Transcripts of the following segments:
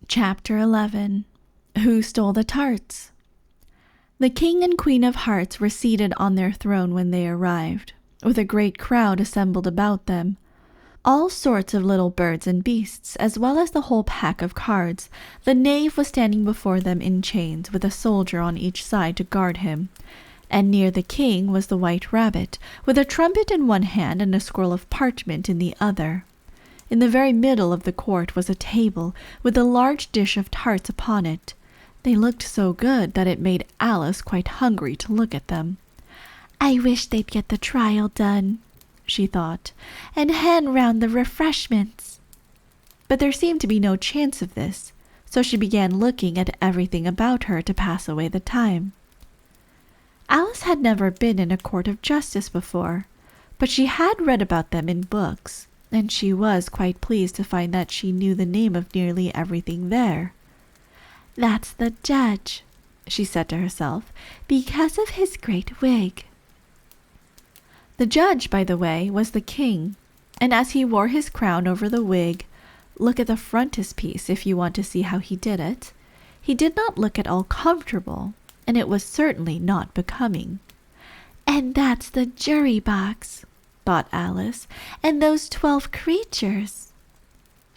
Chapter 11. Who Stole the Tarts? The King and Queen of Hearts were seated on their throne when they arrived, with a great crowd assembled about them. All sorts of little birds and beasts, as well as the whole pack of cards. The knave was standing before them in chains, with a soldier on each side to guard him. And near the king was the white rabbit, with a trumpet in one hand and a scroll of parchment in the other. In the very middle of the court was a table, with a large dish of tarts upon it. They looked so good that it made Alice quite hungry to look at them. "I wish they'd get the trial done," she thought, "and hand round the refreshments." But there seemed to be no chance of this, so she began looking at everything about her to pass away the time. Alice had never been in a court of justice before, but she had read about them in books, and she was quite pleased to find that she knew the name of nearly everything there. "That's the judge," she said to herself, "because of his great wig." The judge, by the way, was the king, and as he wore his crown over the wig, look at the frontispiece if you want to see how he did it, he did not look at all comfortable, and it was certainly not becoming. "And that's the jury box," thought Alice, "and those 12 creatures."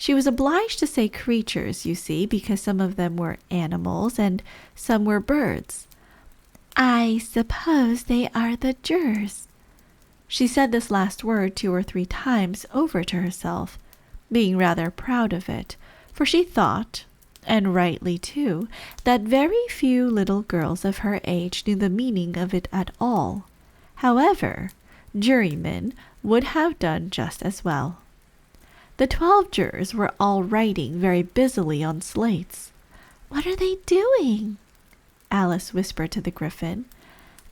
She was obliged to say creatures, you see, because some of them were animals and some were birds. "I suppose they are the jurors." She said this last word 2 or 3 times over to herself, being rather proud of it, for she thought, and rightly too, that very few little girls of her age knew the meaning of it at all. However, jurymen would have done just as well. The 12 jurors were all writing very busily on slates. "What are they doing?" Alice whispered to the Griffin.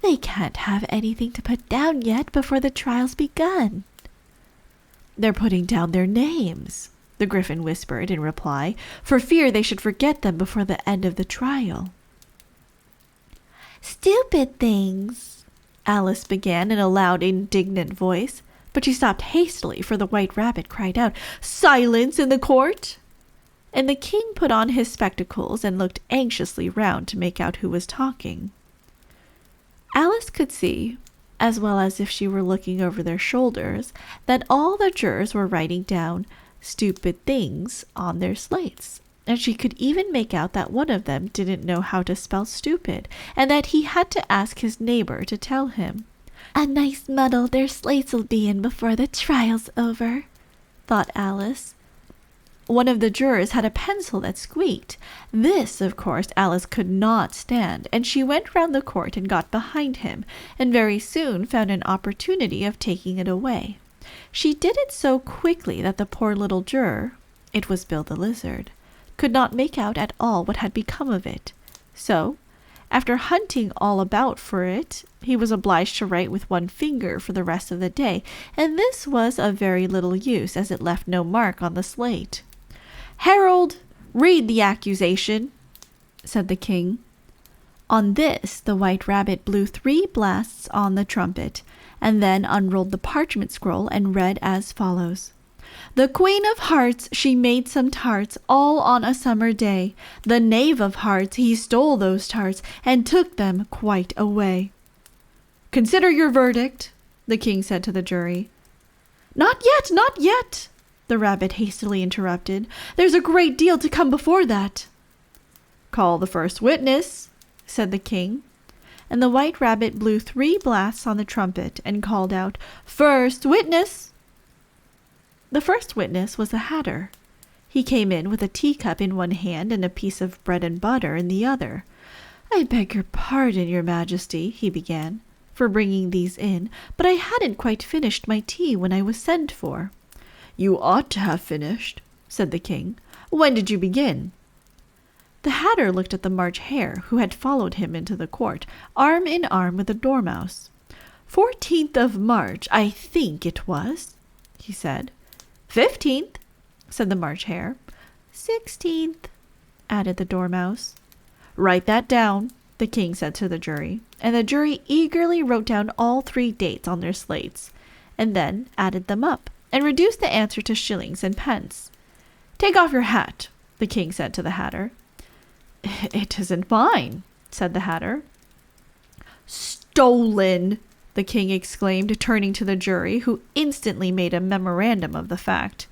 "They can't have anything to put down yet before the trial's begun." "They're putting down their names," the Griffin whispered in reply, for fear they should forget them before the end of the trial. "Stupid things," Alice began in a loud, indignant voice, but she stopped hastily, for the white rabbit cried out, "Silence in the court!" And the king put on his spectacles and looked anxiously round to make out who was talking. Alice could see, as well as if she were looking over their shoulders, that all the jurors were writing down "stupid things" on their slates, and she could even make out that one of them didn't know how to spell stupid, and that he had to ask his neighbor to tell him. "A nice muddle their slates'll be in before the trial's over," thought Alice. One of the jurors had a pencil that squeaked. This, of course, Alice could not stand, and she went round the court and got behind him, and very soon found an opportunity of taking it away. She did it so quickly that the poor little juror, it was Bill the Lizard, could not make out at all what had become of it. So, after hunting all about for it, he was obliged to write with one finger for the rest of the day, and this was of very little use, as it left no mark on the slate. "Herald, read the accusation," said the king. On this, the white rabbit blew 3 blasts on the trumpet, and then unrolled the parchment scroll and read as follows. "The Queen of Hearts, she made some tarts, all on a summer day. The Knave of Hearts, he stole those tarts, and took them quite away." "Consider your verdict," the king said to the jury. "Not yet, not yet," the rabbit hastily interrupted. "There's a great deal to come before that." "Call the first witness," said the king. And the white rabbit blew 3 blasts on the trumpet and called out, "First witness!" The first witness was a hatter. He came in with a teacup in one hand and a piece of bread and butter in the other. "I beg your pardon, your majesty," he began, "for bringing these in, but I hadn't quite finished my tea when I was sent for." "You ought to have finished," said the king. "When did you begin?" The hatter looked at the March Hare, who had followed him into the court, arm in arm with the Dormouse. "14th of March, I think it was," he said. "15th," said the March Hare. "16th," added the Dormouse. "Write that down," the king said to the jury, and the jury eagerly wrote down all 3 dates on their slates, and then added them up, and reduced the answer to shillings and pence. "Take off your hat," the king said to the Hatter. "It isn't mine," said the Hatter. "Stolen!" the king exclaimed, turning to the jury, who instantly made a memorandum of the fact.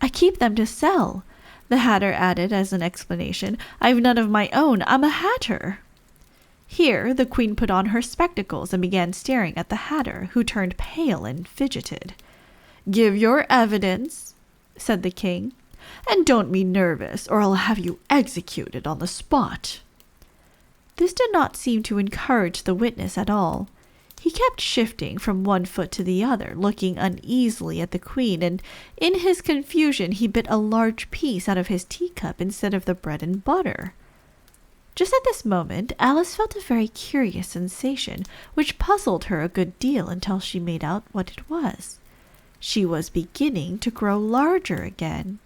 "I keep them to sell," the Hatter added as an explanation. "I've none of my own. I'm a hatter." Here the queen put on her spectacles and began staring at the Hatter, who turned pale and fidgeted. "Give your evidence," said the king, "and don't be nervous, or I'll have you executed on the spot." This did not seem to encourage the witness at all. He kept shifting from one foot to the other, looking uneasily at the queen, and in his confusion he bit a large piece out of his teacup instead of the bread and butter. Just at this moment, Alice felt a very curious sensation, which puzzled her a good deal until she made out what it was. She was beginning to grow larger again,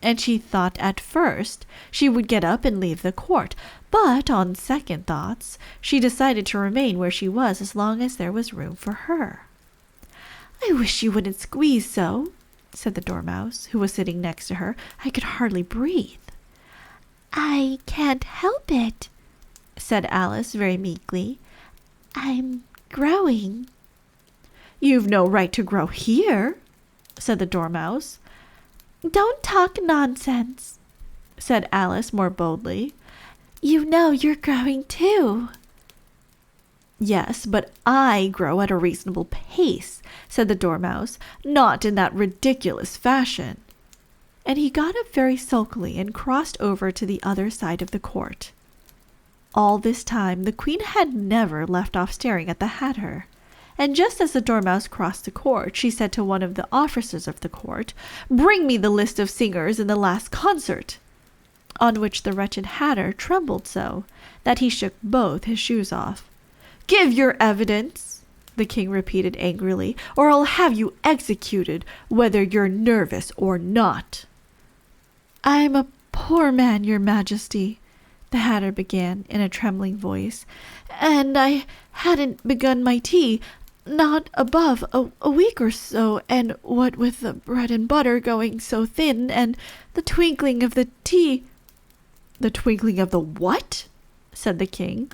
and she thought at first she would get up and leave the court, but on second thoughts, she decided to remain where she was as long as there was room for her. "I wish you wouldn't squeeze so," said the Dormouse, who was sitting next to her. "I could hardly breathe." "I can't help it," said Alice very meekly. "I'm growing." "You've no right to grow here," said the Dormouse. "Don't talk nonsense," said Alice more boldly. "You know you're growing too." "Yes, but I grow at a reasonable pace," said the Dormouse, "not in that ridiculous fashion." And he got up very sulkily and crossed over to the other side of the court. All this time the queen had never left off staring at the Hatter, and just as the Dormouse crossed the court, she said to one of the officers of the court, "Bring me the list of singers in the last concert," on which the wretched Hatter trembled so that he shook both his shoes off. "Give your evidence," the king repeated angrily, "or I'll have you executed, whether you're nervous or not." "I'm a poor man, your majesty," the Hatter began in a trembling voice, "and I hadn't begun my tea, not above a week or so, and what with the bread and butter going so thin, and the twinkling of the tea—" "The twinkling of the what?" said the king.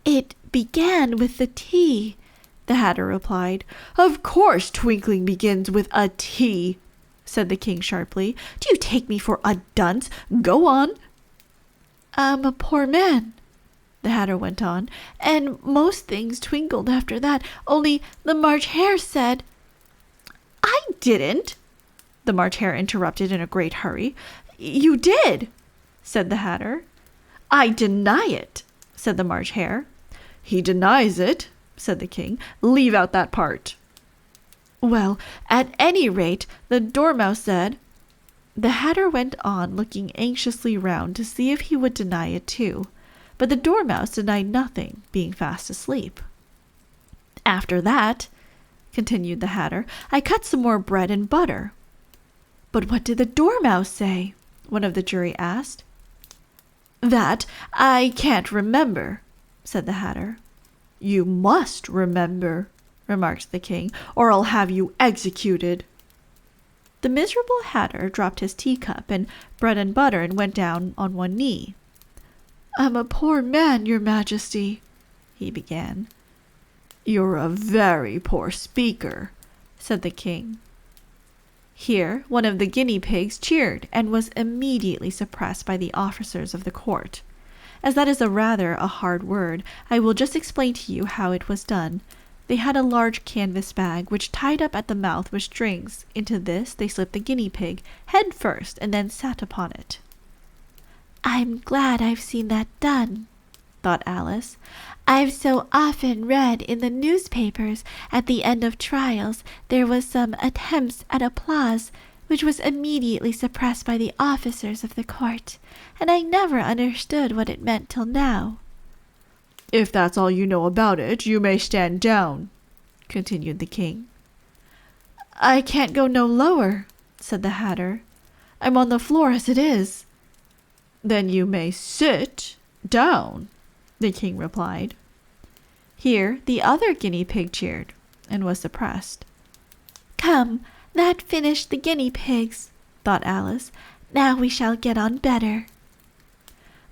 "It began with the tea," the Hatter replied. "Of course twinkling begins with a T," said the king sharply. "Do you take me for a dunce? Go on." "I'm a poor man," the Hatter went on, "and most things twinkled after that, only the March Hare said—" "I didn't," the March Hare interrupted in a great hurry. "You did," said the Hatter. "I deny it," said the March Hare. "He denies it," said the king. "Leave out that part." "Well, at any rate, the Dormouse said—" The Hatter went on, looking anxiously round to see if he would deny it too, but the Dormouse denied nothing, being fast asleep. "After that," continued the Hatter, "I cut some more bread and butter." "But what did the Dormouse say?" one of the jury asked. "That I can't remember," said the Hatter. "You must remember," remarked the king, "or I'll have you executed." The miserable Hatter dropped his teacup and bread and butter and went down on one knee. "I'm a poor man, your majesty," he began. "You're a very poor speaker," said the king. Here one of the guinea pigs cheered and was immediately suppressed by the officers of the court. As that is rather a hard word, I will just explain to you how it was done. They had a large canvas bag, which tied up at the mouth with strings. Into this they slipped the guinea pig, head first, and then sat upon it. "I'm glad I've seen that done," thought Alice. "I've so often read in the newspapers at the end of trials there was some attempts at applause, which was immediately suppressed by the officers of the court, and I never understood what it meant till now." "If that's all you know about it, you may stand down," continued the king. "I can't go no lower," said the Hatter. "I'm on the floor as it is." "Then you may sit down," the king replied. Here the other guinea pig cheered, and was suppressed. "Come, that finished the guinea pigs," thought Alice. Now we shall get on better."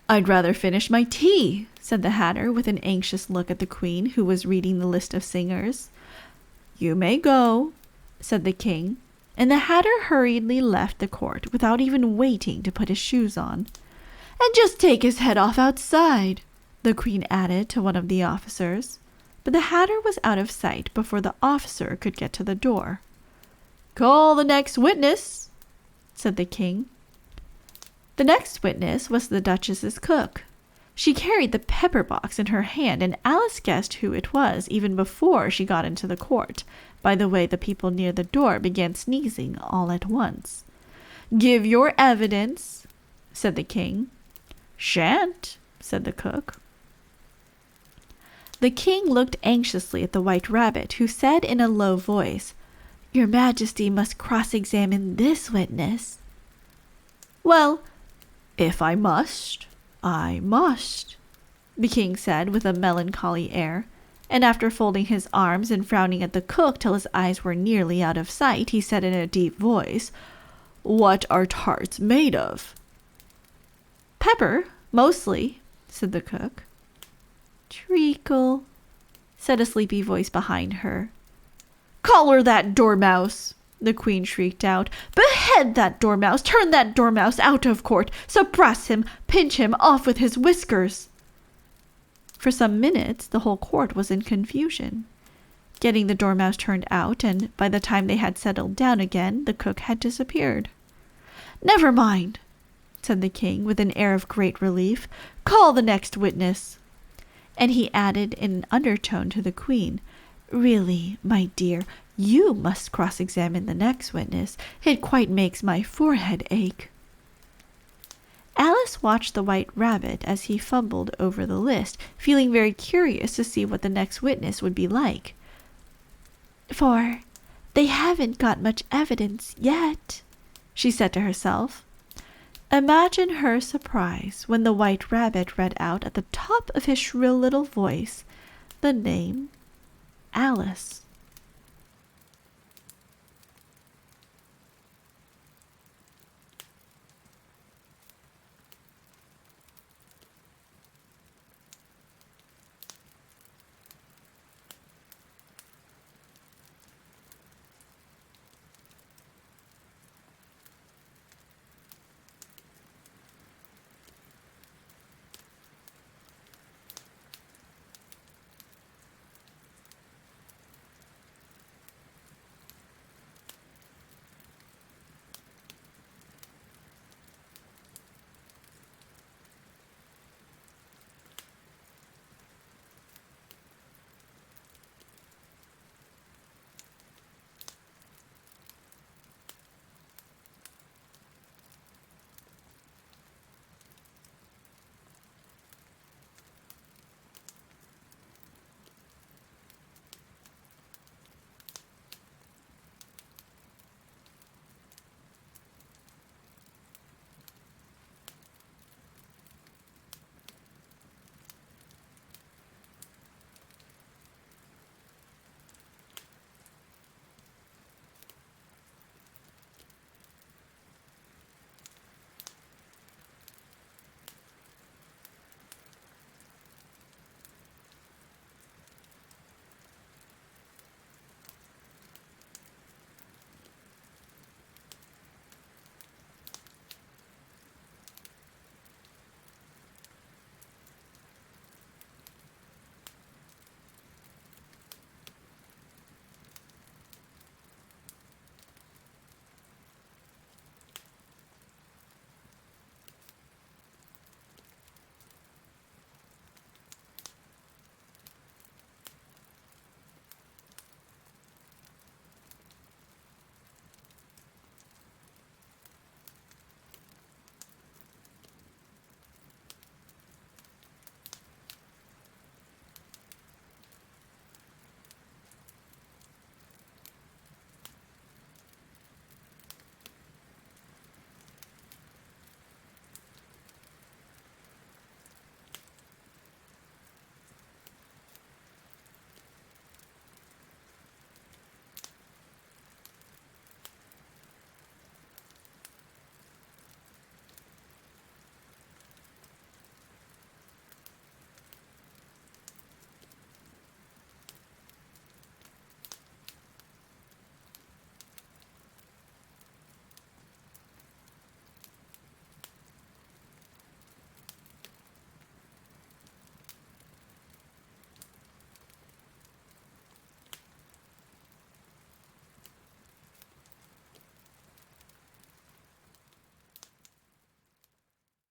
"I'd rather finish my tea," said the Hatter, with an anxious look at the Queen, who was reading the list of singers. "You may go," said the King, and the Hatter hurriedly left the court without even waiting to put his shoes on. "And just take his head off outside," the Queen added to one of the officers. But the Hatter was out of sight before the officer could get to the door. "Call the next witness," said the King. The next witness was the Duchess's cook. She carried the pepper box in her hand, and Alice guessed who it was even before she got into the court, by the way the people near the door began sneezing all at once. "Give your evidence," said the King. "Shan't," said the cook. The King looked anxiously at the White Rabbit, who said in a low voice, "Your Majesty must cross-examine this witness." "Well, if I must, I must," the King said with a melancholy air, and after folding his arms and frowning at the cook till his eyes were nearly out of sight, he said in a deep voice, "What are tarts made of?" "Pepper, mostly," said the cook. "Treacle," said a sleepy voice behind her. "Collar that dormouse!" the Queen shrieked out. "Behead that dormouse! Turn that dormouse out of court! Suppress him! Pinch him off with his whiskers!" For some minutes the whole court was in confusion, getting the dormouse turned out, and by the time they had settled down again, the cook had disappeared. "Never mind," said the King with an air of great relief. "Call the next witness." And he added in an undertone to the Queen, "Really, my dear, you must cross-examine the next witness. It quite makes my forehead ache." Alice watched the White Rabbit as he fumbled over the list, feeling very curious to see what the next witness would be like. "For they haven't got much evidence yet," she said to herself. Imagine her surprise when the White Rabbit read out at the top of his shrill little voice the name Alice.